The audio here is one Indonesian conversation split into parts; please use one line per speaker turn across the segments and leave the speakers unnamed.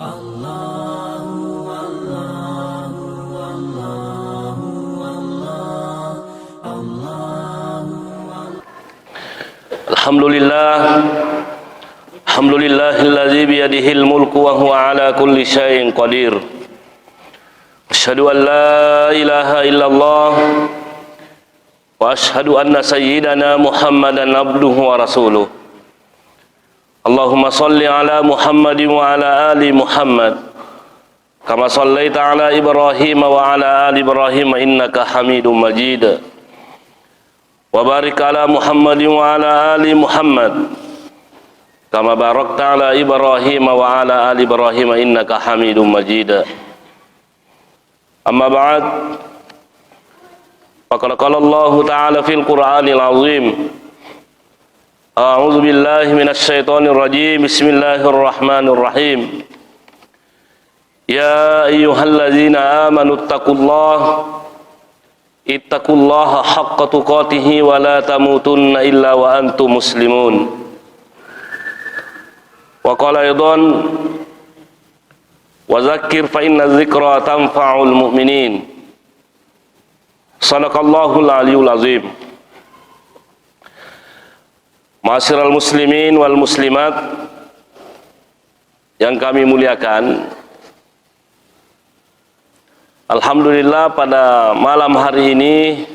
Alhamdulillahilladzi biyadihil mulku wa huwa ala kulli syai'in qadir. Asyhadu an la ilaha illallah wa asyhadu anna sayyidana Muhammadan abduhu wa rasuluh. Allahumma salli ala Muhammadin wa ala ali Muhammad kama sallaita ala Ibrahim wa ala ali Ibrahim innaka Hamidum Majid. Wa barik ala Muhammadin wa ala ali Muhammad kama barakta ala Ibrahim wa ala ali Ibrahim innaka Hamidum Majid. Amma ba'd, faqad qala Allah ta'ala fil Qur'anil azim, a'udzu billahi minasy syaithanir rajim, bismillahir rahim. Ya ayyuhalladzina amanu ittaqullaha haqqa tuqatih wa la tamutunna illa wa antum muslimun. Wa qala aidan wa dzakkir fa inna dzikra tanfa'ul mu'minin. Shadaqallahul aliyyul azim. Ma'asyiral muslimin wal muslimat yang kami muliakan, alhamdulillah pada malam hari ini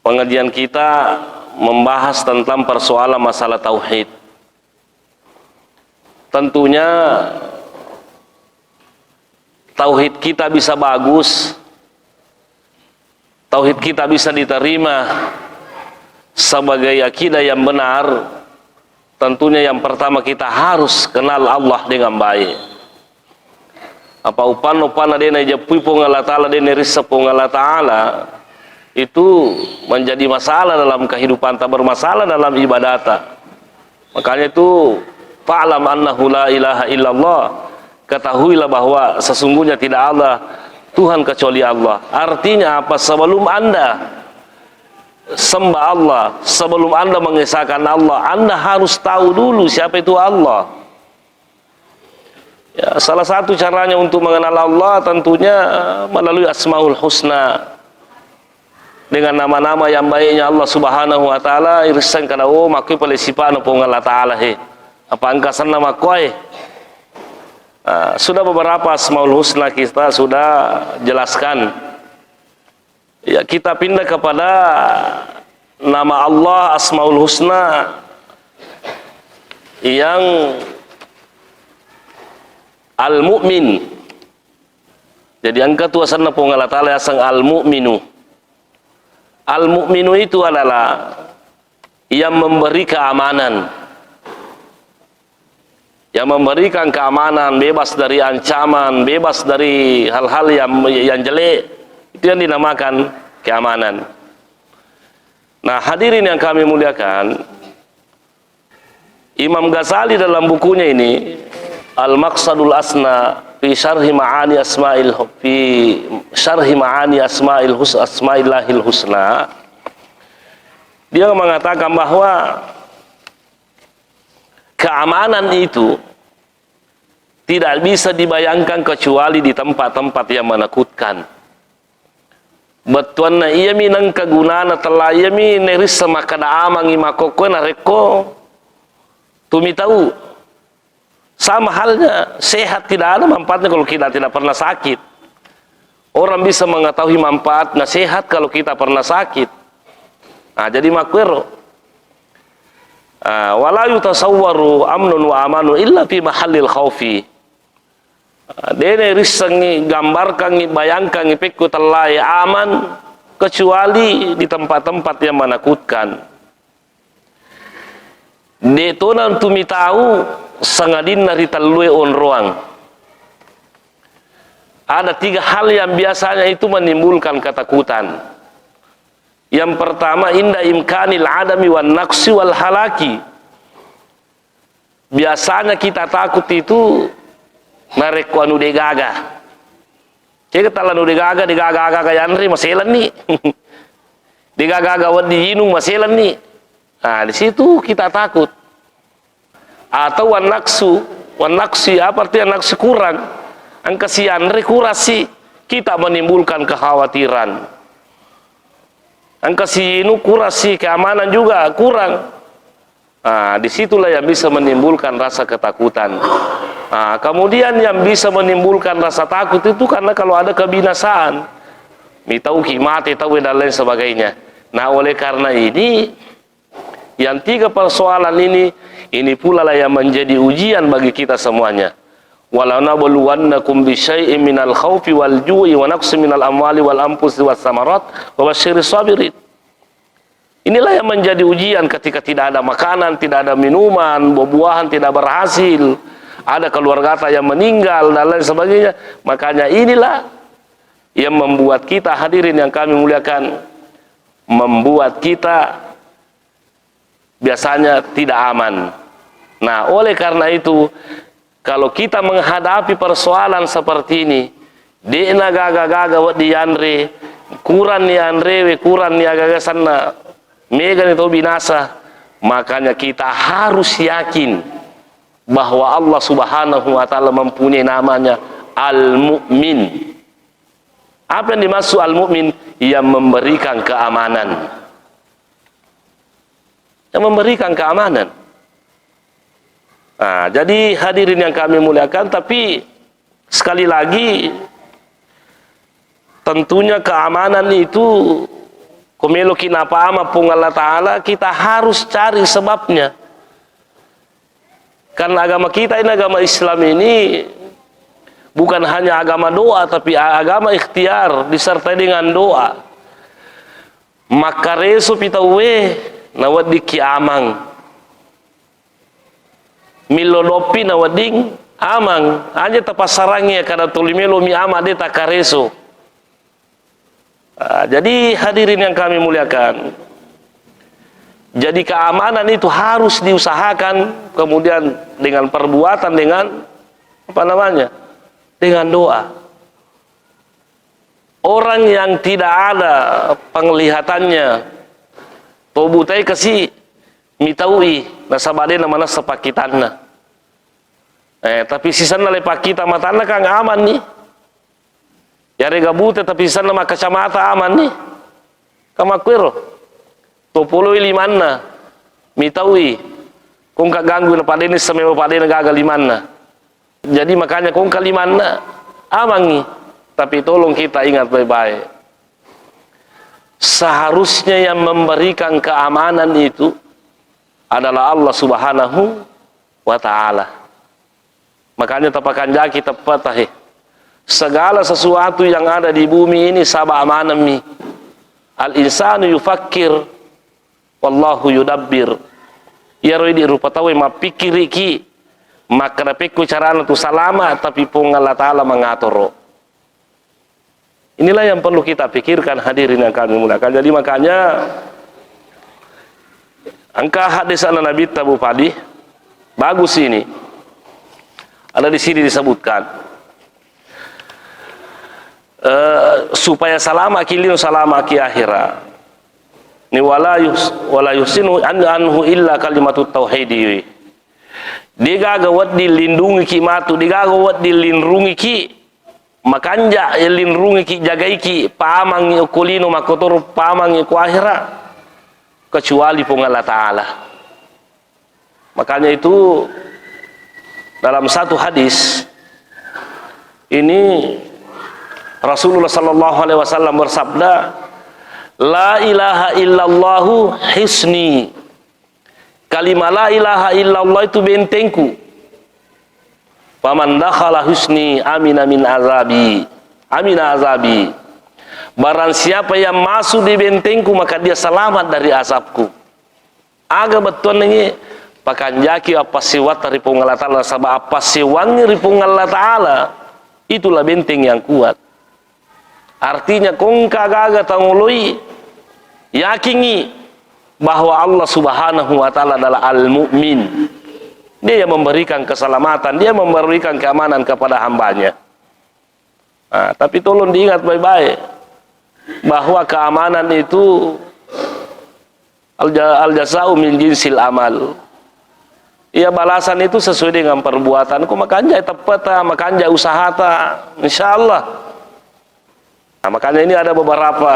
pengajian kita membahas tentang persoalan masalah tauhid. Tentunya tauhid kita bisa bagus, tauhid kita bisa diterima sebagai akidah yang benar. Tentunya yang pertama kita harus kenal Allah dengan baik. Apa upan adena japui Allah Ta'ala dena risap Allah Ta'ala itu menjadi masalah dalam kehidupan, tak bermasalah dalam ibadat. Makanya itu fa'lam annahu la ilaha illallah, ketahuilah bahwa sesungguhnya tidak ada Tuhan kecuali Allah. Artinya apa? Sebelum Anda sembah Allah, sebelum Anda mengesahkan Allah, Anda harus tahu dulu siapa itu Allah. Ya, salah satu caranya untuk mengenal Allah tentunya melalui Asmaul Husna, dengan nama-nama yang baiknya Allah Subhanahu wa taala. Irisan kana makui pale sipana pong Allah Ta'ala he. Apa angkasan nama koi? Sudah beberapa Asmaul Husna kita sudah jelaskan. Ya, kita pindah kepada nama Allah Asmaul Husna yang Al-Mu'min. Jadi angka tu asalna pong Allah Ta'ala asang Al-Mu'minu. Al-Mu'minu itu adalah yang memberi keamanan, yang memberikan keamanan, bebas dari ancaman, bebas dari hal-hal yang jelek. Itu yang dinamakan keamanan. Nah, hadirin yang kami muliakan, Imam Ghazali dalam bukunya ini Al-Maqsadul Asna fi syarhi ma'ani asma'illahil husna, dia mengatakan bahwa keamanan itu tidak bisa dibayangkan kecuali di tempat-tempat yang menakutkan. Betuanna iya minang kagunana telah iya mineris sama kada amang imakoko nareko tumi tahu. Sama halnya sehat tidak ada manfaatnya kalau kita tidak pernah sakit. Orang bisa mengetahui manfaatnya sehat kalau kita pernah sakit. Nah, jadi makwero wala yutasawwaru amnun wa amanu illa fi mahallil khaufi. Dene risangi gambarkan, bayangkan ipekku telai aman kecuali di tempat-tempat yang menakutkan. Detonan tumi tahu sangadin nari talue on ruang. Ada 3 hal yang biasanya itu menimbulkan ketakutan. Yang pertama, inda imkanil adami wan naqsi wal halaki. Biasanya kita takut itu nareko anu degaga. Cek talan anu degaga kayak Andri maselan nih. Degaga wadi inung maselan nih. Nah, di situ kita takut. Atau wan naqsu, wanaksi, apa artinya naksi kurang? Angkasian rekurasi, kita menimbulkan kekhawatiran. Angkasinu kurasi, keamanan juga kurang. Nah, disitulah yang bisa menimbulkan rasa ketakutan. Nah, kemudian yang bisa menimbulkan rasa takut itu karena kalau ada kebinasaan, mitauki mati, tahu dan lain sebagainya. Nah, oleh karena ini, yang tiga persoalan ini pula lah yang menjadi ujian bagi kita semuanya. Wala nabluwannakum bisyai'in minal khaufi wal ju'i wa naqsin minal amwali wal anfusi was samarat wa basyiris sabirin. Inilah yang menjadi ujian ketika tidak ada makanan, tidak ada minuman, buah-buahan tidak berhasil, ada keluarga yang meninggal dan lain sebagainya. Makanya inilah yang membuat kita, hadirin yang kami muliakan, membuat kita biasanya tidak aman. Nah, oleh karena itu, kalau kita menghadapi persoalan seperti ini, dina gaga-gaga wat di Andre, kurang ni Andre, kurang ni agaga-sana, megan itu binasa, makanya kita harus yakin bahwa Allah Subhanahu wa taala mempunyai namanya Al-Mu'min. Apa yang dimaksud Al-Mu'min? Yang memberikan keamanan. Yang memberikan keamanan. Nah, jadi hadirin yang kami muliakan, tapi sekali lagi tentunya keamanan itu kumelo kinapa ama pung Allah Ta'ala, kita harus cari sebabnya. Karena agama kita ini, agama Islam ini bukan hanya agama doa, tapi agama ikhtiar disertai dengan doa. Maka reso pitawe nawad di kiamang milodopi nawading amang aja tapasarangnya kada tulimelo mi ama de takareso. Jadi hadirin yang kami muliakan, jadi keamanan itu harus diusahakan, kemudian dengan perbuatan, dengan apa namanya, dengan doa. Orang yang tidak ada penglihatannya tobutai kasih mitaui nasabade namana sepakitanna. Tapi sisana lepak kita matana kang aman nih. Ya rega bute tapi sisana maka kacamata aman nih. Kamakwiro. Topoloi limanna mitaui kung kaganggu na padene sampai padene gagal limanna. Jadi makanya kung kalimanna aman nih. Tapi tolong kita ingat baik-baik. Seharusnya yang memberikan keamanan itu adalah Allah Subhanahu wa ta'ala. Makanya tapakan jaki tepat segala sesuatu yang ada di bumi ini sabah amanami. Al-insanu yufakkir wallahu yudabbir. Ya roi di rupa tahu mapikir iki maka dapeku carana tu salama, tapi pun Allah Ta'ala mengatur. Inilah yang perlu kita pikirkan, hadirin yang kami muliakan. Jadi makanya angka hadis anak Nabi Tabu Padi bagus ini. Ada di sini disebutkan supaya salama kilinu salama ki akhira. Ni wala yusinu anhu illa kalimatut tauhidi. Digaga wat dilindungi ki matu, digaga wat dilindungi ki makanja lindungi ki jagai ki pamang kulino makotor pamang ku akhira kecuali pun Allah Ta'ala. Makanya itu dalam satu hadis ini Rasulullah sallallahu alaihi wasallam bersabda, la ilaha illallahu hisni. Kalimat la ilaha illallah itu bentengku. Faman dakhala husni amina min azabi. Amina azabi. Barang siapa yang masuk di bentengku maka dia selamat dari azabku. Aga betul ini pakan jaki apa siwat dari Allah Ta'ala, sabab apa siwangi dari Allah Ta'ala, itulah benteng yang kuat. Artinya kong kagaga tangului yakini bahwa Allah Subhanahu wa Ta'ala adalah Al-Mu'min. Dia yang memberikan keselamatan, dia memberikan keamanan kepada hambanya. Nah, tapi tolong diingat baik-baik bahwa keamanan itu al-jaza'u min jinsil amal. Ia balasan itu sesuai dengan perbuatanku, makanya tepat, makanya usaha ta, insyaallah. Nah, makanya ini ada beberapa,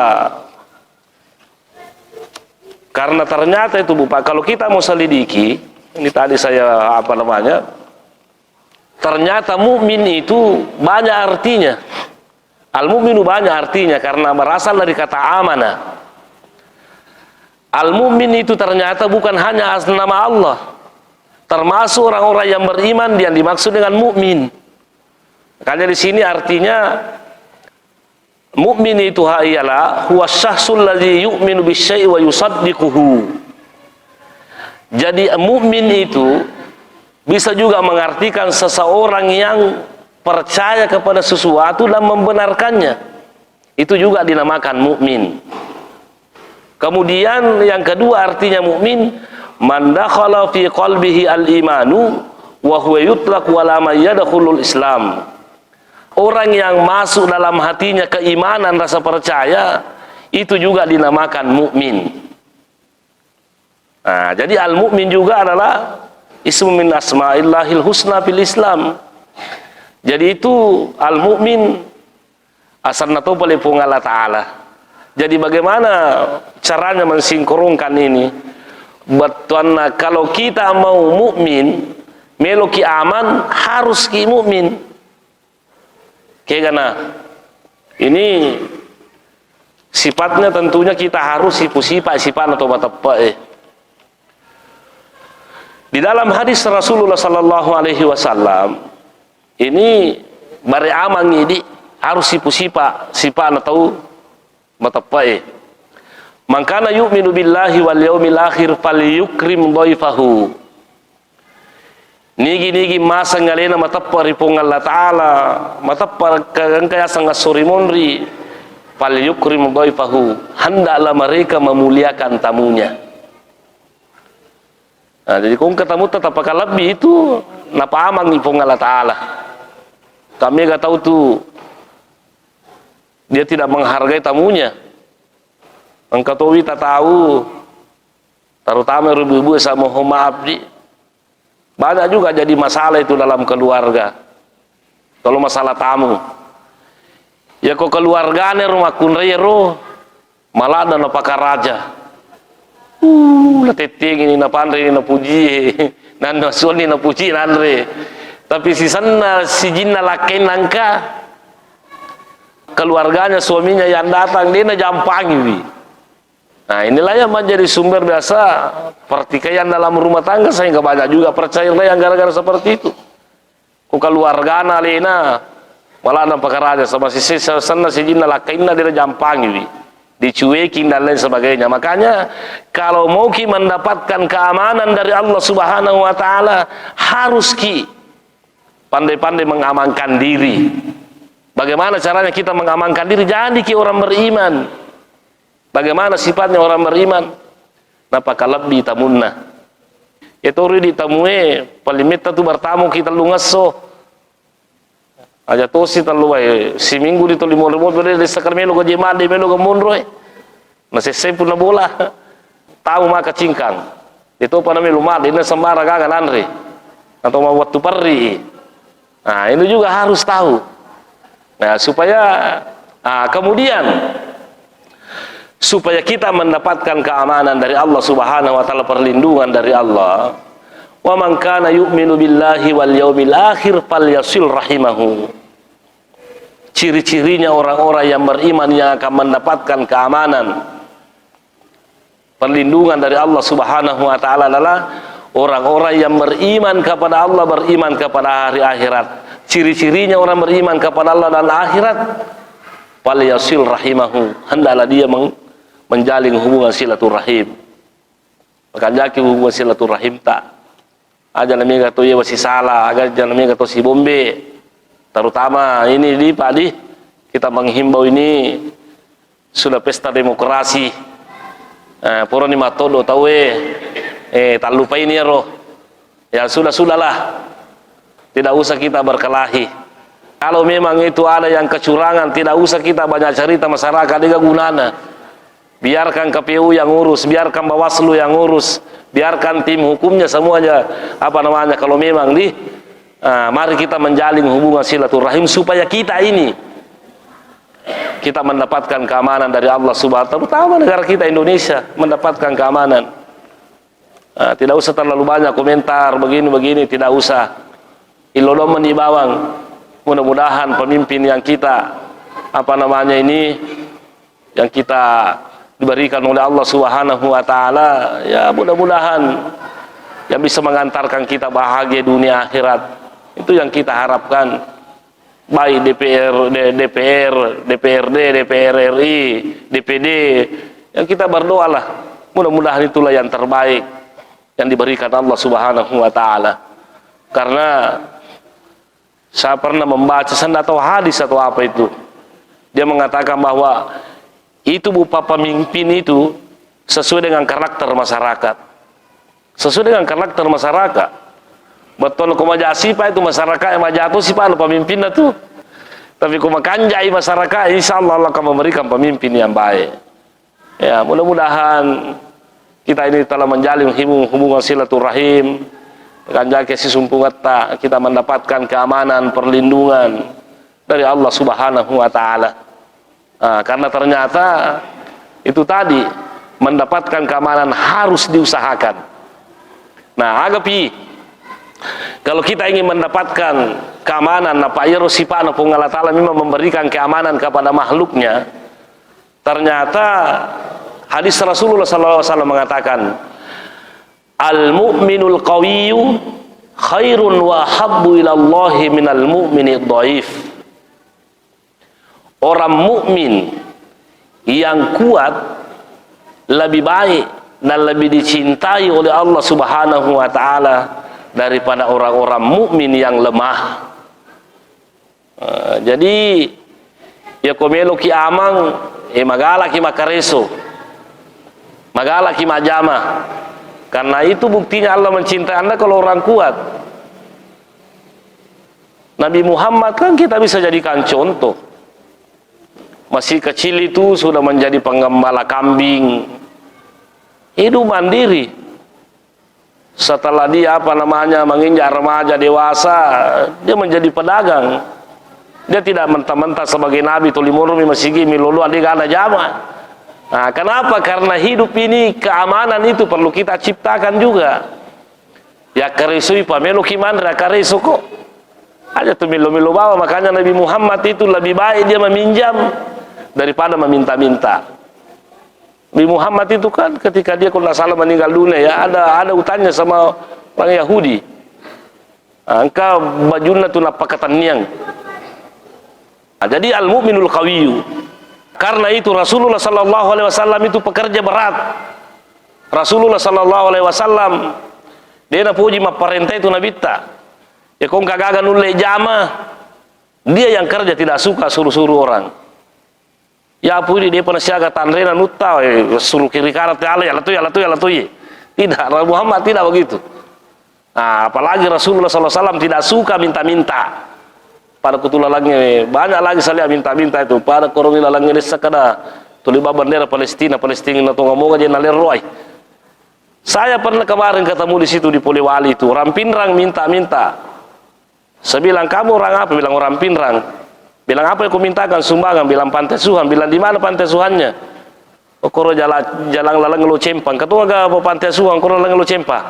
karena ternyata itu Bu Pak, kalau kita mau selidiki, ini tadi saya ternyata mukmin itu banyak artinya. Al-mu'minu banyak artinya karena berasal dari kata amanah. Al-mu'min itu ternyata bukan hanya atas nama Allah, termasuk orang-orang yang beriman yang dimaksud dengan mukmin. Makanya di sini artinya mukmin itu ialah huwa syahsul ladzi yu'minu bisyai'i wa yusaddiquhu. Jadi mukmin itu bisa juga mengartikan seseorang yang percaya kepada sesuatu dan membenarkannya. Itu juga dinamakan mukmin. Kemudian yang kedua artinya mukmin, man dakhala fi qalbihi al-imanu wa huwa yutlaq wa la yadkhulul Islam. Orang yang masuk dalam hatinya keimanan, rasa percaya, itu juga dinamakan mukmin. Nah, jadi al-mukmin juga adalah ismu min asma'illahil husna fil Islam. Jadi itu al-mukmin asalnya itu oleh Allah Ta'ala. Jadi bagaimana caranya mensinkronkan ini? Betulnya kalau kita mau mukmin, melo ki aman, harus ki mukmin. Kegana ini sifatnya tentunya kita harus sifat atau tepat. Di dalam hadis Rasulullah sallallahu alaihi wasallam ini bare amang ini harus sifat atau matapai. Mangkana yu'minu billahi wal yaumil akhir falyukrim dhaifahu. Nigi masa ngalena matappa ripong Allah Ta'ala, matappa kaya sangat suri monri, falyukrim dhaifahu. Hendaklah mereka memuliakan tamunya. Nah, jadi kung ketemu tetap pakai lebih itu napa amang ripong Allah Ta'ala. Kami gak tahu tuh dia tidak menghargai tamunya. Engkau tahu tak tahu, terutama ibu-ibu sama maaf di banyak juga jadi masalah itu dalam keluarga. Kalau masalah tamu, ya kok keluarganya rumah kunrero malah ada napaka raja. Leteting ini napandre ini napuji, nan nasuni napuji nandre. Tapi si sana si jinna lakin nangka keluarganya suaminya yang datang dia jampangi. Nah inilah yang menjadi sumber biasa pertikaian dalam rumah tangga, sehingga banyak juga percaya yang gara-gara seperti itu. Kok keluarga lena malah nampak raja sama si sana si jinna lakinna dia jampangi, dicuekin dan lain sebagainya. Makanya kalau mau ki mendapatkan keamanan dari Allah Subhanahu wa Ta'ala, harus ki pandai-pandai mengamankan diri. Bagaimana caranya kita mengamankan diri? Jadi ki orang beriman. Bagaimana sifatnya orang beriman? Napaka lebih tamunna. Itu ri ditamue palimita tu bertamu kita lungaso. Aja tosi talu si minggu di toli remote berde sakar melo ke jemade melo ke munroy. Masih sempu na bola. Tahu maka cingkang. Itu pa na melo made na sambara gagan andre. Atau mau waktu perri. Nah, ini juga harus tahu. Nah, supaya kemudian supaya kita mendapatkan keamanan dari Allah Subhanahu wa Ta'ala, perlindungan dari Allah. Wa man kana yu'minu billahi wal yaumil akhir falyasil rahimahu. Ciri-cirinya orang-orang yang beriman yang akan mendapatkan keamanan, perlindungan dari Allah Subhanahu wa Ta'ala adalah orang-orang yang beriman kepada Allah, beriman kepada hari akhirat. Ciri-cirinya orang beriman kepada Allah dan akhirat, falyasil rahimahu, hendaklah dia menjalin hubungan silaturahim. Maka jaki hubungan silaturahim tak aja namanya kata ya masih salah, agar jangan namanya kata si bombe. Terutama ini di padi kita menghimbau ini sudah pesta demokrasi. Pura ni matodo tahu tak lupa ini ya roh. Ya sudahlah. Tidak usah kita berkelahi. Kalau memang itu ada yang kecurangan, tidak usah kita banyak cerita masyarakat, tidak gunanya. Biarkan KPU yang urus, biarkan Bawaslu yang urus, biarkan tim hukumnya semuanya kalau memang mari kita menjalin hubungan silaturahim supaya kita mendapatkan keamanan dari Allah Subhanahu wa ta'ala, terutama negara kita Indonesia mendapatkan keamanan. Tidak usah terlalu banyak komentar begini, tidak usah. Ilolom di bawang. Mudah-mudahan pemimpin yang kita yang kita diberikan oleh Allah Subhanahu wa ta'ala, ya mudah-mudahan yang bisa mengantarkan kita bahagia dunia akhirat. Itu yang kita harapkan, baik DPRD, DPR RI, DPD. Yang kita berdoalah, mudah-mudahan itulah yang terbaik yang diberikan Allah Subhanahu wa ta'ala. Karena saya pernah membaca, saya tidak tahu hadis atau apa itu, dia mengatakan bahwa itu berupa pemimpin itu sesuai dengan karakter masyarakat. Sesuai dengan karakter masyarakat. Betul kau majasi pak itu masyarakat yang majatuh sih pak pemimpin itu. Tapi kau makanjai masyarakat, insya Allah Allah akan memberikan pemimpin yang baik. Ya, mudah-mudahan kita ini telah menjalin hubungan silaturahim. Kanjake si sumpungata kita mendapatkan keamanan, perlindungan dari Allah Subhanahu wa ta'ala. Karena ternyata itu tadi, mendapatkan keamanan harus diusahakan. Nah, agapi kalau kita ingin mendapatkan keamanan, apa irosipana Allah Ta'ala memang memberikan keamanan kepada makhluknya. Ternyata hadis Rasulullah SAW mengatakan, al-mu'minul qawiyyu khairun wa habbu ilallahi minal mu'minid dhaif. Orang mukmin yang kuat lebih baik dan lebih dicintai oleh Allah Subhanahu wa ta'ala daripada orang-orang mukmin yang lemah. Jadi ya komelo ki amang magala ki makareso, magala ki majama. Karena itu buktinya Allah mencintai Anda kalau orang kuat. Nabi Muhammad kan kita bisa jadikan contoh. Masih kecil itu sudah menjadi penggembala kambing. Hidup mandiri. Setelah dia menginjak remaja dewasa, dia menjadi pedagang. Dia tidak mentah-mentah sebagai nabi tulimurumi masigi milulu adigana jama. Nah, kenapa? Karena hidup ini keamanan itu perlu kita ciptakan juga. Ya karisui pamelo kimandra karisu kok. Aja tuh milo-milo bawa, makanya Nabi Muhammad itu lebih baik dia meminjam daripada meminta-minta. Nabi Muhammad itu kan ketika dia kalau salah meninggal dunia ya ada utangnya sama orang Yahudi. Engkau bajuna tu napakatan niang. Jadi al-mu'minul qawiyyu. Karena itu Rasulullah sallallahu alaihi wasallam itu pekerja berat. Rasulullah sallallahu alaihi wasallam dia na puji maparenta itu nabita. Ya kong kagaga nulle jama. Dia yang kerja, tidak suka suruh-suruh orang. Ya puji dia pernah siaga tanrena nutta suruh kiri kanan ya latu. Tidak, Muhammad tidak begitu. Nah, apalagi Rasulullah sallallahu alaihi wasallam tidak suka minta-minta. Pada kutula lagi banyak lagi saya minta-minta itu pada korong lalang ini sekada tuliba bendera Palestina na tungamoga je naleroi. Saya pernah kemarin ketemu di situ di Poliwali itu orang Pinrang minta-minta. Saya bilang kamu orang apa? Bilang orang Pinrang. Bilang apa yang ku mintakan sumbangan? Bilang pantai suhan. Bilang di mana pantai suhannya? Koro jalan lalang lo cempang. Ketua ga pantai suhan koro lalang lo cempang.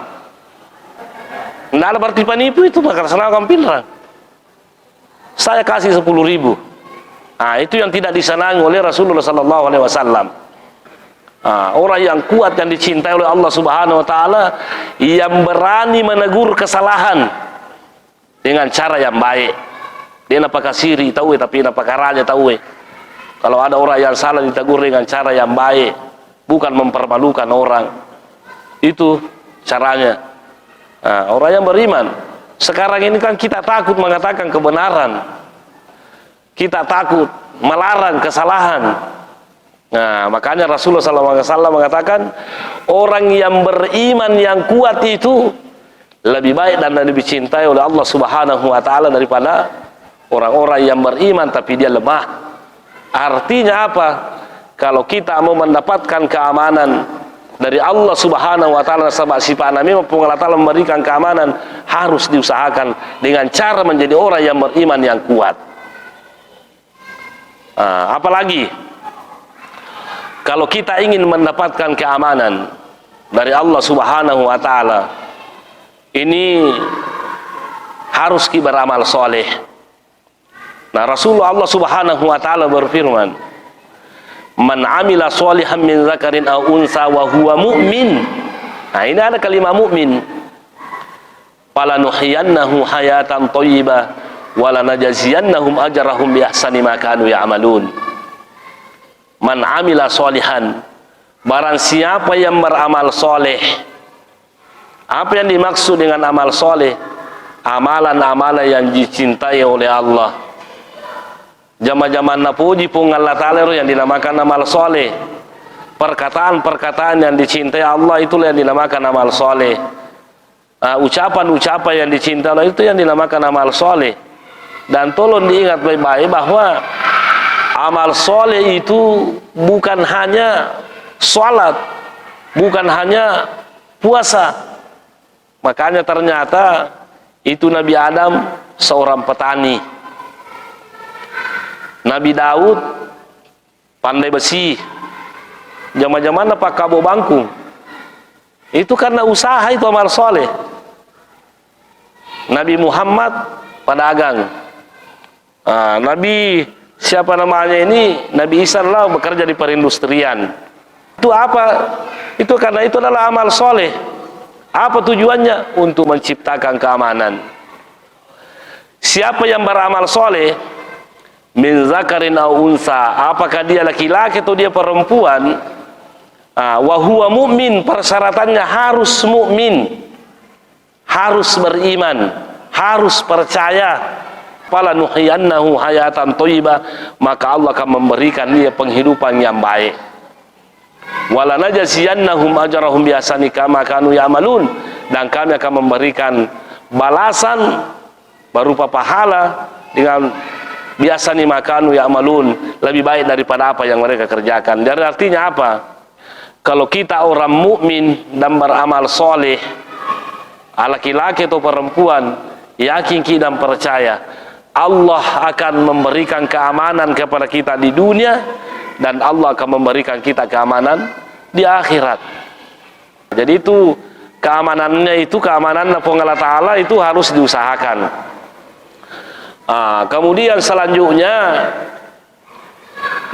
Nggak ada berarti penipu itu maka sana orang Pinrang. Saya kasih 10.000. Nah, itu yang tidak disenangi oleh Rasulullah sallallahu alaihi wasallam. Orang yang kuat yang dicintai oleh Allah Subhanahu wa taala yang berani menegur kesalahan dengan cara yang baik. Dia napaka siri tahu tapi napaka raja tahu. Kalau ada orang yang salah ditegur dengan cara yang baik, bukan mempermalukan orang. Itu caranya. Orang yang beriman. Sekarang ini kan kita takut mengatakan kebenaran. Kita takut melarang kesalahan. Nah, makanya Rasulullah SAW mengatakan orang yang beriman yang kuat itu lebih baik dan lebih dicintai oleh Allah Subhanahu wa ta'ala daripada orang-orang yang beriman tapi dia lemah. Artinya apa? Kalau kita mau mendapatkan keamanan, dari Allah Subhanahu wa taala, sebab sifat Nabi Allah taala memberikan keamanan harus diusahakan dengan cara menjadi orang yang beriman yang kuat. Apalagi kalau kita ingin mendapatkan keamanan dari Allah Subhanahu wa taala, ini harus kita beramal soleh. Nah, Rasulullah Allah Subhanahu wa taala berfirman, "Man amila sholihan min zakarin aw unsa wa huwa mu'min." Nah, ini ada kalimat mukmin. "Falanuhyiyannahu hayatan thayyibah wa lanajziyannahum ajrahum bi ahsani ma kanu ya'malun." Man amila sholihan, barang siapa yang beramal soleh. Apa yang dimaksud dengan amal soleh? Amalan-amalan yang dicintai oleh Allah. Zaman-zaman napuji pun Allah Ta'ala yang dinamakan amal soleh. Perkataan-perkataan yang dicintai Allah itulah yang dinamakan amal soleh. Ucapan-ucapan yang dicintai Allah itu yang dinamakan amal soleh. Dan tolong diingat baik-baik bahwa amal soleh itu bukan hanya sholat, bukan hanya puasa. Makanya ternyata itu Nabi Adam seorang petani, Nabi Daud pandai besi, zaman-zaman apa kabo bangkung, itu karena usaha, itu amal soleh. Nabi Muhammad pedagang. Nabi siapa namanya ini, Nabi Isa lah bekerja di perindustrian. Itu apa? Itu karena itu adalah amal soleh. Apa tujuannya? Untuk menciptakan keamanan. Siapa yang beramal soleh min zakarin aw unsa, apakah dia laki-laki atau dia perempuan, wa huwa mu'min, persyaratannya harus mukmin, harus beriman, harus percaya. Falanuhyiyannahu hayatan thayyibah, maka Allah akan memberikan dia penghidupan yang baik. Wala najziyannahum ajrahum bi ahsani kama kanu ya'malun, dan kami akan memberikan balasan berupa pahala dengan biasanya makanu ya'malun, lebih baik daripada apa yang mereka kerjakan. Dari artinya apa? Kalau kita orang mukmin dan beramal soleh, laki-laki atau perempuan, yakin kita dan percaya Allah akan memberikan keamanan kepada kita di dunia, dan Allah akan memberikan kita keamanan di akhirat. Jadi itu keamanannya, itu keamanan Allah Ta'ala itu harus diusahakan. Kemudian selanjutnya,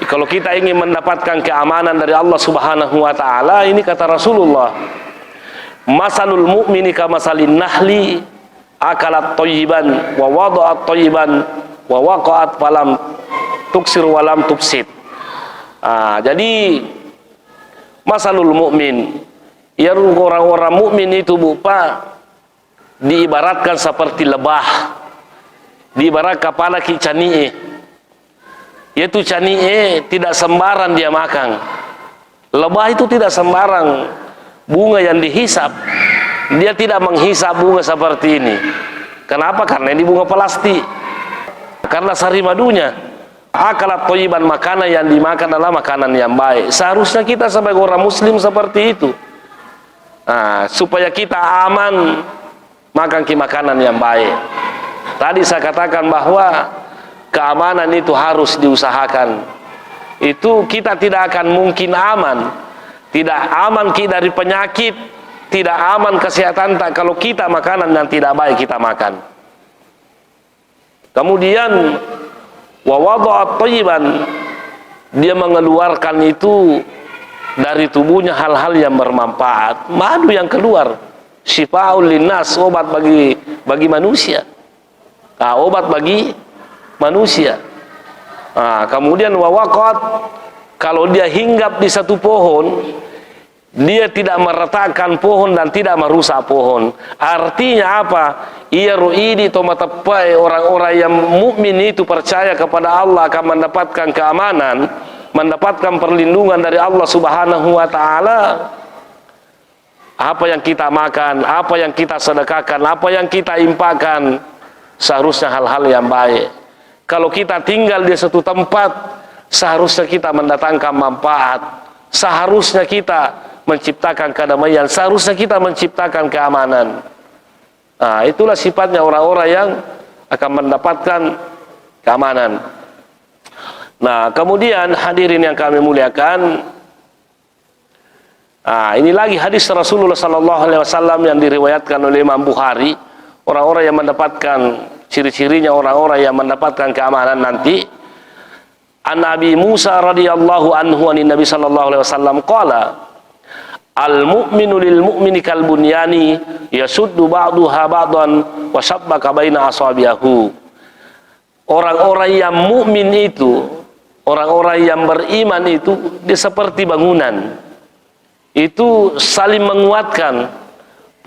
kalau kita ingin mendapatkan keamanan dari Allah Subhanahu wa Ta'ala, ini kata Rasulullah, masalul mu'mini kamasalin nahli akalat thayyiban wa wada'at thayyiban wa waqa'at falam tuksir walam tufsid. Jadi masalul mu'min, ya, orang-orang mukmin itu Pak diibaratkan seperti lebah, diibarat kepala ki canie. Yaitu canie tidak sembarang dia makan. Lebah itu tidak sembarang bunga yang dihisap. Dia tidak menghisap bunga seperti ini. Kenapa? Karena ini bunga plastik. Karena sari madunya. Akalat thayyiban, makanan yang dimakan adalah makanan yang baik. Seharusnya kita sebagai orang muslim seperti itu. Supaya kita aman, makan makanan yang baik. Tadi saya katakan bahwa keamanan itu harus diusahakan. Itu kita tidak akan mungkin aman. Tidak aman kita dari penyakit, tidak aman kesehatan kalau kita makanan yang tidak baik kita makan. Kemudian wa wada'at thayyiban, dia mengeluarkan itu dari tubuhnya hal-hal yang bermanfaat. Madu yang keluar, syifaa'ul linnas, obat bagi manusia. Obat bagi manusia. Kemudian wawaqat, kalau dia hinggap di satu pohon, dia tidak meretakkan pohon dan tidak merusak pohon. Artinya apa? Ia ru'idi atau matapai, orang-orang yang mukmin itu percaya kepada Allah akan mendapatkan keamanan, mendapatkan perlindungan dari Allah Subhanahu wa Ta'ala. Apa yang kita makan, apa yang kita sedekahkan, apa yang kita infakkan, seharusnya hal-hal yang baik. Kalau kita tinggal di satu tempat, seharusnya kita mendatangkan manfaat. Seharusnya kita menciptakan kedamaian, seharusnya kita menciptakan keamanan. Nah, itulah sifatnya orang-orang yang akan mendapatkan keamanan. Nah, kemudian hadirin yang kami muliakan, ini lagi hadis Rasulullah SAW yang diriwayatkan oleh Imam Bukhari. Orang-orang yang mendapatkan ciri-cirinya, orang-orang yang mendapatkan keamanan nanti. An Abi Musa radhiyallahu anhu anin Nabi sallallahu alaihi wasallam qala al-mu'minu lil mu'mini kal bunyani yasuddu ba'daha ba'dan wa shabbaka baina asabihi. Orang-orang yang mukmin itu, orang-orang yang beriman itu, dia seperti bangunan. Itu saling menguatkan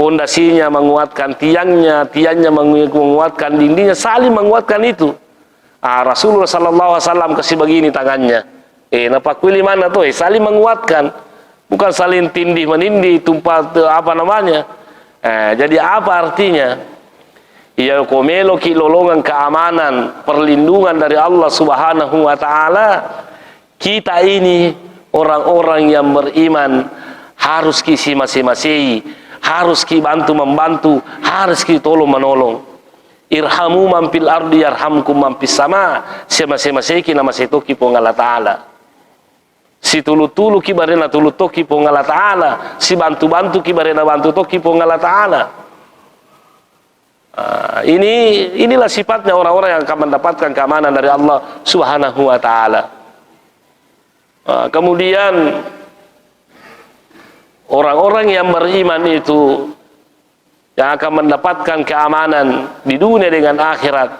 pondasinya, menguatkan tiangnya, tiangnya menguatkan dindingnya, saling menguatkan itu. Rasulullah sallallahu alaihi wasallam kasih begini tangannya. Napa kuili mana tuh? Saling menguatkan, bukan saling tindih menindih, tumpah apa namanya. Jadi apa artinya? Ya komelo ki lolongan keamanan, perlindungan dari Allah Subhanahu wa taala. Kita ini orang-orang yang beriman harus kisi masing-masing, harus ki bantu membantu, harus ki tolong menolong. Irhamu man fil ardi yarhamkum man fis sama. Masing-masing nama setoki po Allah taala. Si tulu-tulu ki barena tulu toki po Allah taala, si bantu-bantu ki barena bantu toki po Allah taala. Inilah sifatnya orang-orang yang akan mendapatkan keamanan dari Allah Subhanahu wa taala. Kemudian orang-orang yang beriman itu yang akan mendapatkan keamanan di dunia dengan akhirat,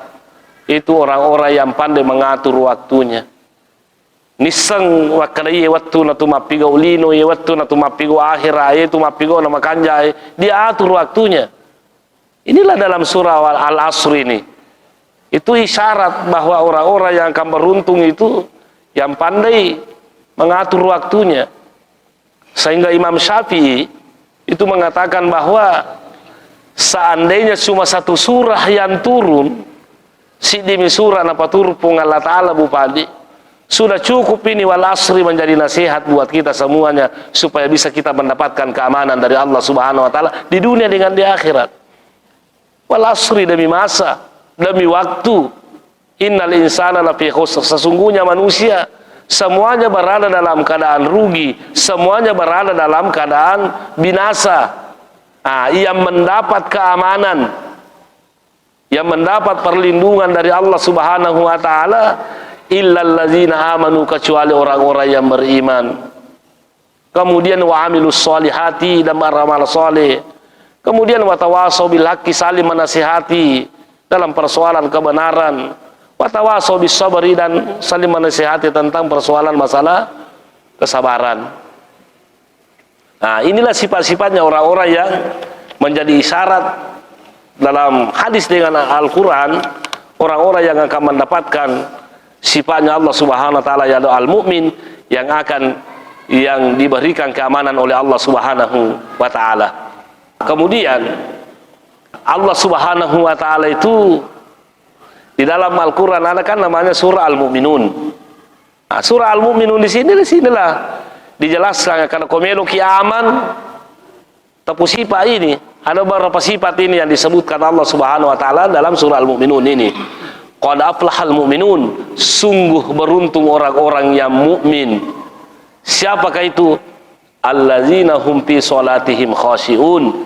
itu orang-orang yang pandai mengatur waktunya. Nisang wakadai waktu na tumapigo ulino, waktu na tumapigo akhirat, itu mapigo na makanjai, dia atur waktunya. Inilah dalam surah Al-Asr ini. Itu isyarat bahwa orang-orang yang akan beruntung itu yang pandai mengatur waktunya. Sehingga Imam Syafi'i itu mengatakan bahwa seandainya cuma satu surah yang turun, si demi surah napa turun Allah Ta'ala bupadi, sudah cukup ini wal asri menjadi nasihat buat kita semuanya, supaya bisa kita mendapatkan keamanan dari Allah Subhanahu wa taala di dunia dengan di akhirat. Wal asri, demi masa, demi waktu. Innal insana lafi khusr, sesungguhnya manusia semuanya berada dalam keadaan rugi, semuanya berada dalam keadaan binasa. Yang mendapat keamanan, yang mendapat perlindungan dari Allah Subhanahu wa taala, illal ladzina amanu, kecuali orang-orang yang beriman. Kemudian wa amilus solihati, dan beramal soleh. Kemudian wa tawasau bil haqqi, saling menasihati dalam persoalan kebenaran. Wa tawasau bis sabri, dan saling menasihati tentang persoalan masalah kesabaran. Inilah sifat-sifatnya orang-orang yang menjadi isyarat dalam hadis dengan Al-Quran, orang-orang yang akan mendapatkan sifatnya Allah Subhanahu wa taala, yaitu al-mu'min, yang diberikan keamanan oleh Allah Subhanahu wa taala. Kemudian Allah Subhanahu wa taala itu di dalam Al-Quran ada kan namanya surah Al-Mu'minun. Surah Al-Mu'minun di sinilah dijelaskan karena komelo kiaman tapi sifat ini, ada beberapa sifat ini yang disebutkan Allah Subhanahu wa taala dalam surah Al-Mu'minun ini. Qad aflahal mu'minun, sungguh beruntung orang-orang yang mukmin. Siapakah itu? Allazina hum fi salatihim khashi'un.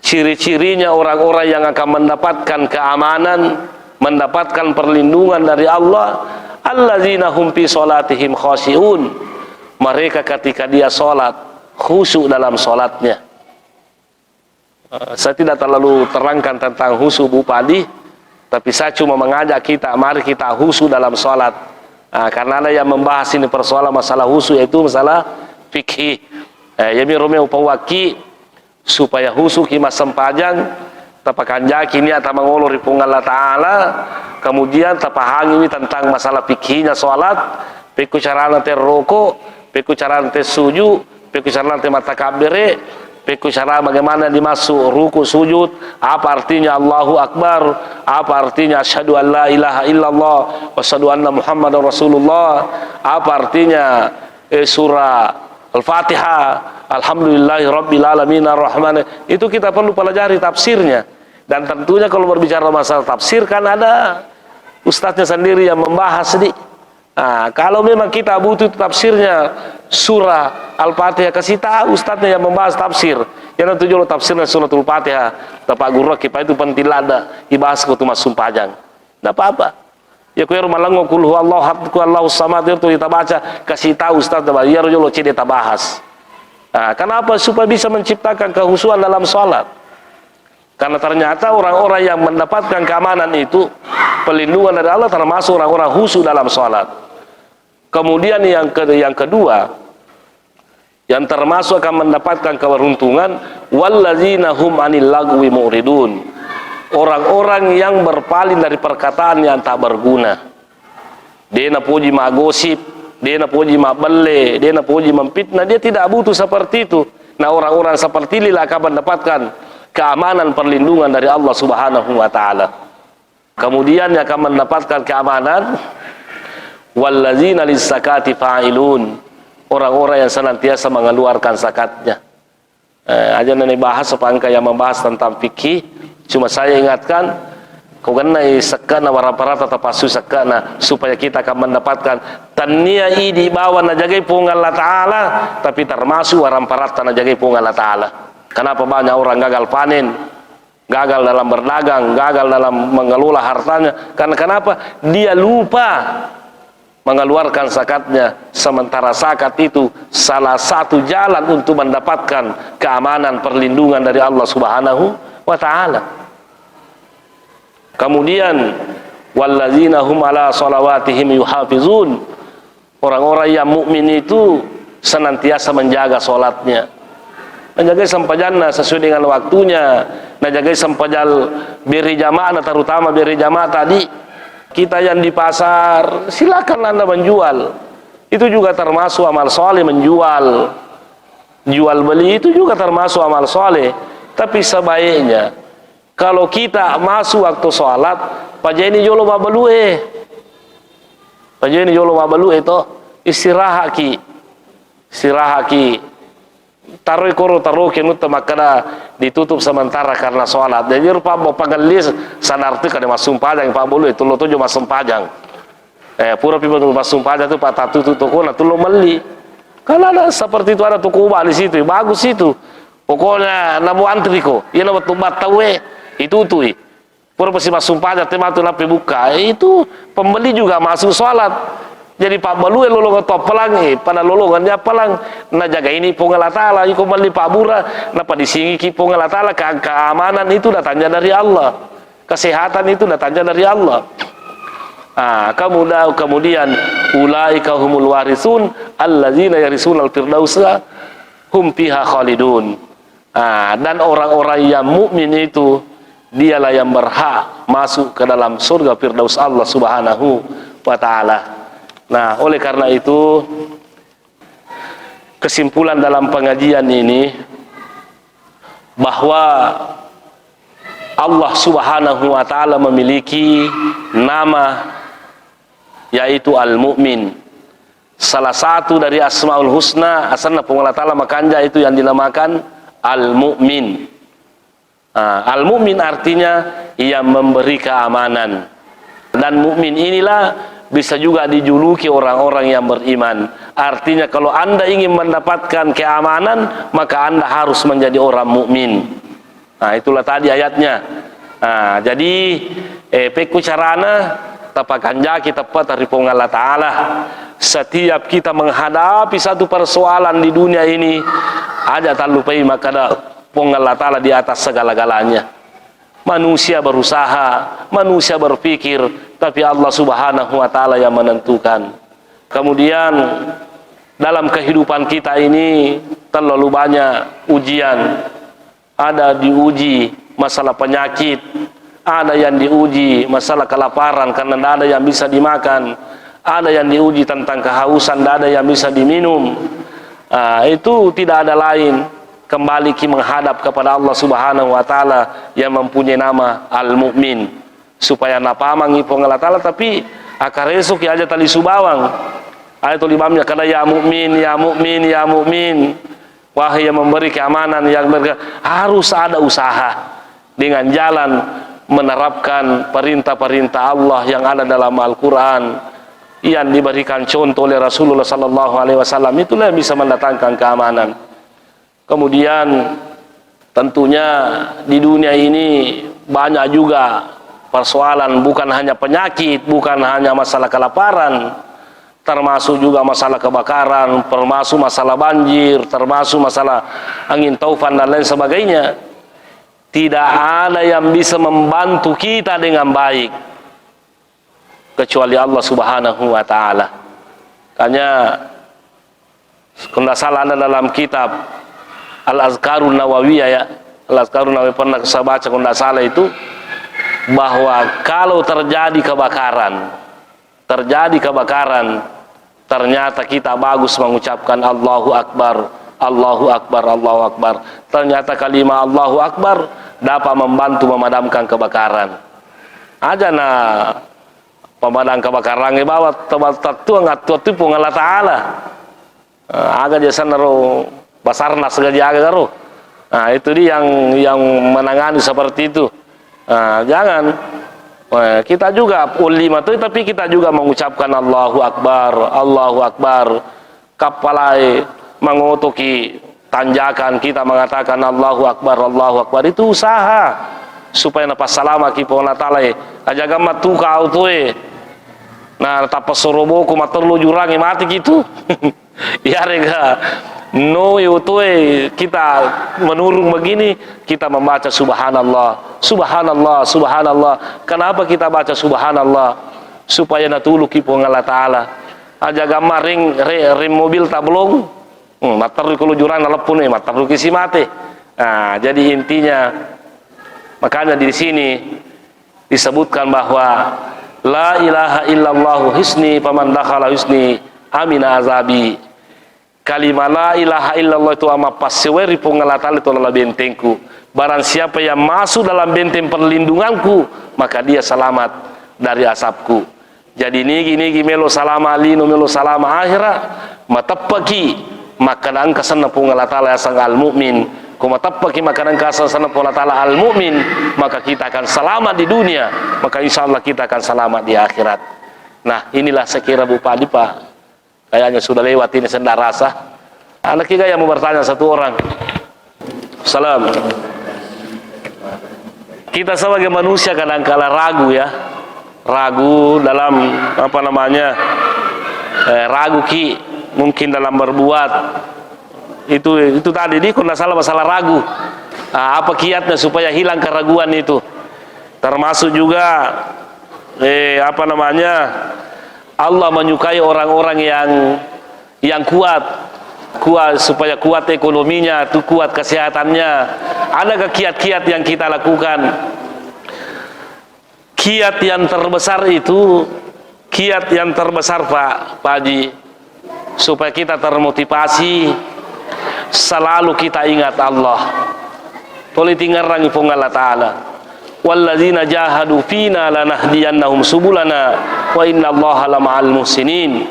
Ciri-cirinya orang-orang yang akan mendapatkan keamanan, mendapatkan perlindungan dari Allah. Allazina hum fi salatihim khashi'un. Mereka ketika dia sholat khusyuk dalam sholatnya. Saya tidak terlalu terangkan tentang khusyuk Bupadi, tapi saya cuma mengajak kita, mari kita khusyuk dalam sholat. Karena ada yang membahas ini persoalan masalah khusyuk, yaitu masalah fikih. Yami Romeo Pawaki supaya khusyuk ima sempajan tapakan jaki ini atau mengolori Allah Ta'ala, kemudian tapahangi tentang masalah fikihnya sholat, peku cara nanti rokok, peku cara nanti sujud, peku cara nanti mata kabire, peku cara bagaimana dimasuk ruku sujud, apa artinya Allahu Akbar, apa artinya asyhadu an la ilaha illallah wa asyhadu anna Muhammadar Rasulullah, apa artinya surah Al-Fatihah, Alhamdulillahi Rabbil Alamin Ar-Rahman, itu kita perlu pelajari tafsirnya. Dan tentunya kalau berbicara masalah tafsir kan ada ustadznya sendiri yang membahas nih. Nah, kalau memang kita butuh tafsirnya surah Al-Fatihah, kasih tahu ustadznya yang membahas tafsir. Yang nanti jual tafsirnya suratul Fatihah, Pak Guru kita itu penting lada dibahas ke Tumas Sumpajang. Enggak apa-apa. Ya kau rumah lango kul huwallahu ahad Allahu samad itu kita baca, kasih tahu ustaz dah ya rojolo cede kita bahas. Nah, kenapa? Supaya bisa menciptakan kehusuan dalam salat. Karena ternyata orang-orang yang mendapatkan keamanan itu, perlindungan dari Allah, termasuk orang-orang khusyuk dalam salat. Kemudian yang kedua, yang termasuk akan mendapatkan keberuntungan, wallazina hum anil lagwi mu'ridun. Orang-orang yang berpaling dari perkataan yang tak berguna. Dia nak puji mak gosip, dia nak puji mak bele, dia nak puji memfitnah, dia tidak butuh seperti itu. Nah, orang-orang seperti ini akan mendapatkan keamanan perlindungan dari Allah Subhanahu wa taala. Kemudian yang akan mendapatkan keamanan, wallazina lis-zakati fa'ilun. Orang-orang yang senantiasa mengeluarkan zakatnya. Aja nanti bahas sepangka yang membahas tentang fikih. Cuma saya ingatkan, kau kena sekana warapara tapasu sekana, supaya kita akan mendapatkan tania di bawah najagai pung Allah Ta'ala, tapi termasuk waramparat najagai pung Allah Ta'ala. Kenapa banyak orang gagal panen, gagal dalam berdagang, gagal dalam mengelola hartanya? Karena kenapa? Dia lupa mengeluarkan zakatnya, sementara zakat itu salah satu jalan untuk mendapatkan keamanan perlindungan dari Allah Subhanahu wa ta'ala. Kemudian wallazina hum ala sholawatihim yuhafizun. Orang-orang yang mukmin itu senantiasa menjaga salatnya, menjaga sampajana sesuai dengan waktunya, menjaga sampajal beri jamaah, terutama beri jamaah tadi. Kita yang di pasar, silakan Anda menjual. Itu juga termasuk amal soleh, menjual. Jual beli itu juga termasuk amal soleh. Tapi sebaiknya, kalau kita masuk waktu sholat, pajeni jolo babalue. Pajeni jolo babalue itu istirahat ki. Istirahat ki. Taruh kenut makana ditutup sementara karena sholat. Jadi rupa mau pagalis sanarti kada masuk padang pak bolu itu lo tujuh masuk padang. Pura pipa masuk padang itu patah tutup toko na tulo meli. Kalau ada seperti itu ada toko ubah di situ, bagus itu. Pokoknya namu antri ko, ia namu tumbat tawe itu tuh. Pura pasti masuk padang tema tu nape buka itu pembeli juga masuk sholat. Jadi Pak Balu lolongan top pelang pada lolongannya pelang na jaga ini punggal Ta'ala iko mali Pak Bura napa disingi ki punggal Ta'ala, keamanan itu datangnya dari Allah, kesehatan itu datangnya dari Allah. Kemudian ulaika humul warisun allazina yarisunal firdausa hum fiha khalidun. Dan orang-orang yang mukmin itu dialah yang berhak masuk ke dalam surga firdaus Allah Subhanahu wa ta'ala. Nah, oleh karena itu kesimpulan dalam pengajian ini bahwa Allah Subhanahu wa ta'ala memiliki nama yaitu Al-Mu'min. Salah satu dari Asmaul Husna asalnya pengolah ta'ala makanja itu yang dinamakan Al-Mu'min. Al-Mu'min artinya yang memberi keamanan. Dan mukmin inilah bisa juga dijuluki orang-orang yang beriman. Artinya kalau Anda ingin mendapatkan keamanan, maka Anda harus menjadi orang mukmin. Itulah tadi ayatnya. Jadi peku carana tapakanja kita tepat dari Allah Ta'ala. Setiap kita menghadapi satu persoalan di dunia ini, ada tak lupai maka Allah Ta'ala di atas segala-galanya. Manusia berusaha, manusia berpikir, tapi Allah Subhanahu wa ta'ala yang menentukan. Kemudian dalam kehidupan kita ini terlalu banyak ujian. Ada diuji masalah penyakit, ada yang diuji masalah kelaparan karena tidak ada yang bisa dimakan, ada yang diuji tentang kehausan, tidak ada yang bisa diminum. Itu tidak ada lain kembali menghadap kepada Allah Subhanahu wa ta'ala yang mempunyai nama Al-Mu'min, supaya napamangi pengala ta'ala tapi akar esok ya aja tali subawang Ayatul imamnya kada ya mukmin, ya mukmin, ya mukmin. Wahai yang memberi keamanan, yang harus ada usaha dengan jalan menerapkan perintah-perintah Allah yang ada dalam Al-Quran yang diberikan contoh oleh Rasulullah sallallahu alaihi wasallam. Itulah yang bisa mendatangkan keamanan. Kemudian tentunya di dunia ini banyak juga persoalan, bukan hanya penyakit, bukan hanya masalah kelaparan, termasuk juga masalah kebakaran, termasuk masalah banjir, termasuk masalah angin taufan dan lain sebagainya. Tidak ada yang bisa membantu kita dengan baik kecuali Allah Subhanahu wa taala. Makanya kalau salah ada dalam kitab Al-Azkarun Nawawiyah ya, Al-Azkarun Nawawiyah pernah saya baca kalau tidak salah itu, bahwa kalau terjadi kebakaran, ternyata kita bagus mengucapkan Allahu Akbar, Allahu Akbar, Allahu Akbar. Ternyata kalimat Allahu Akbar dapat membantu memadamkan kebakaran. Aja nah pemadam kebakaran di bawah tertuang tipu Allah Ta'ala. Agak jasa naro Basarnas segala jaga. Nah itu dia yang menangani seperti itu. Jangan kita juga ulima tuh, tapi kita juga mengucapkan Allahu Akbar, Allahu Akbar. Kapalai mengotoki tanjakan kita mengatakan Allahu Akbar, Allahu Akbar. Itu usaha supaya napa salama ki pona talai aja gamat tu kau tuh nah tapa soroboku materlu jurangi mati gitu. Ya rega no itu kita menurung begini, kita membaca subhanallah, subhanallah, subhanallah. Kenapa kita baca subhanallah? Supaya natulu kipo Allah Ta'ala. Aja gamar ring mobil tablong, materlu kalau jurang nalepun materlu kisi mati. Nah, jadi intinya makanya di sini disebutkan bahwa la ilaha illallah hisni paman dakhala hisni amina azabi. Kalimat la ilaha illallah itu ama paseweri pengalatal itu adalah bentengku. Barang siapa yang masuk dalam benteng perlindunganku, maka dia selamat dari asapku. Jadi nigi melo salama alino melo salama akhirah matapaki makanan kasana pengalatal asang al mukmin. Kumatapaki makanan kasana pengalatal al mukmin, maka kita akan selamat di dunia, maka insyaallah kita akan selamat di akhirat. Nah, inilah sekira Bupati Pak. Kayaknya sudah lewat ini senda rasa. Anak kita yang mau bertanya satu orang. Salam. Kita sebagai manusia kadang-kala ragu ya. Ragu dalam apa namanya? Ragu ki mungkin dalam berbuat. Itu tadi ini kalau salah masalah ragu. Apa kiatnya supaya hilang keraguan itu? Termasuk juga apa namanya? Allah menyukai orang-orang yang kuat supaya kuat ekonominya, tuh kuat kesehatannya. Adakah kiat-kiat yang kita lakukan? Kiat yang terbesar itu, kiat yang terbesar Pak Haji, supaya kita termotivasi, selalu kita ingat Allah. Toli tinggarangi Allah Ta'ala. Walladzina jahadu fina lanahdiyannahum subulana wa innallaha lama'al muhsinin.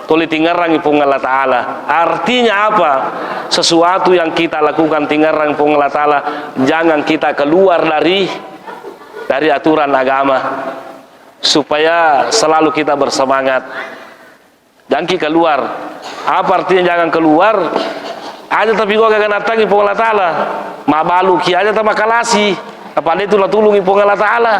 Tuli tinggarangi Allah Ta'ala. Artinya apa? Sesuatu yang kita lakukan tinggarang Allah Ta'ala, jangan kita keluar dari aturan agama, supaya selalu kita bersemangat. Jangan kita keluar. Apa artinya jangan keluar? Aja tapi gua gak natangi Allah Ta'ala. Mabalu ki aja tak makalasi. Apa itu lah tulungi Allah Ta'ala.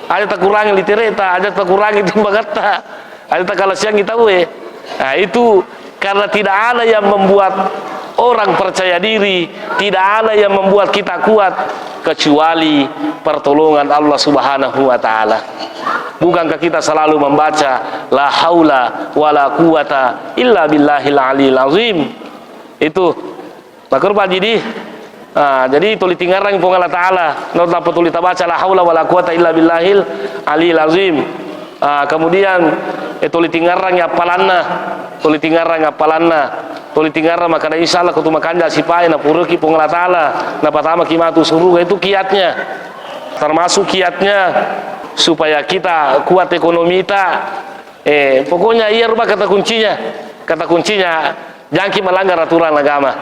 Ada tak kurangi litereta, ada tak kurangi timbagata, ada tak kalah siang kita we. Nah itu karena tidak ada yang membuat orang percaya diri, tidak ada yang membuat kita kuat kecuali pertolongan Allah Subhanahu wa Ta'ala. Bukankah kita selalu membaca la haula wala quwata illa billahil aliyil azim? Itu makar Pak Jidi. Jadi tuli tinggarang Allah Ta'ala. Not dapat tuli baca la haula wala quwata illa billahil aliyil azim. Kemudian tuli tinggarang apalanna, tuli tinggarang apalanna, tuli tinggarang maka insyaallah kutu makanja sipai na puruki Allah Ta'ala na pertama kimatu suruh. Itu kiatnya. Termasuk kiatnya supaya kita kuat ekonomi kita. Pokoknya iya rubah kata kuncinya. Kata kuncinya, jangan kita melanggar aturan agama.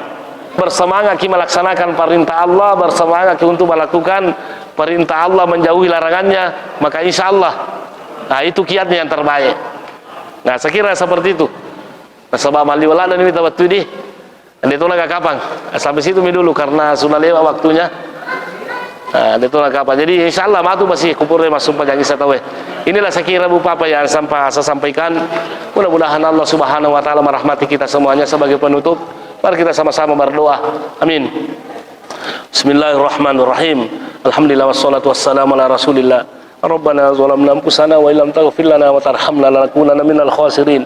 Bersemangat kita melaksanakan perintah Allah, bersemangat untuk melakukan perintah Allah, menjauhi larangannya, maka insya Allah, nah itu kiatnya yang terbaik. Nah saya kira seperti itu. Nah, sebab mali wala dan minta waktu ini, dan itu lagi kapan? Sampai situ dulu karena sudah lewat waktunya. Nah, itu lagi kapan? Jadi insya Allah matu masih kupurnya masuk panjang saya tahu. Inilah saya kira Bu Papa yang saya sampaikan. Mudah-mudahan Allah Subhanahu Wa Taala merahmati kita semuanya. Sebagai penutup, mari kita sama-sama berdoa. Amin. Bismillahirrahmanirrahim. Alhamdulillah wassalatu wassalamu ala Rasulillah. Rabbana zalamna anfusana wa illam taghfir lana wa tarhamna lanakunanna minal khasirin.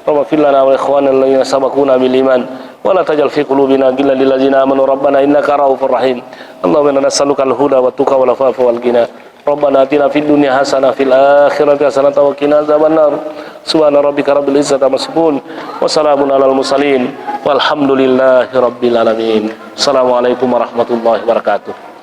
Rabbana fir lana wa ikhwana alladziina sabaquna bil iman wa la tajal fi qulubina ghillan lil ladzina amanu rabbana innaka ra'ufur rahim. Allahumma inna nas'aluka al-huda wat tuqa wal afafa wal ghina. Rabbana atina fid dunya hasanah fil akhirati hasanah wa qina adzabannar. Subhana rabbika rabbil izzati amma yasifun wa salamun alal mursalin walhamdulillahi rabbil alamin. Assalamualaikum warahmatullahi wabarakatuh.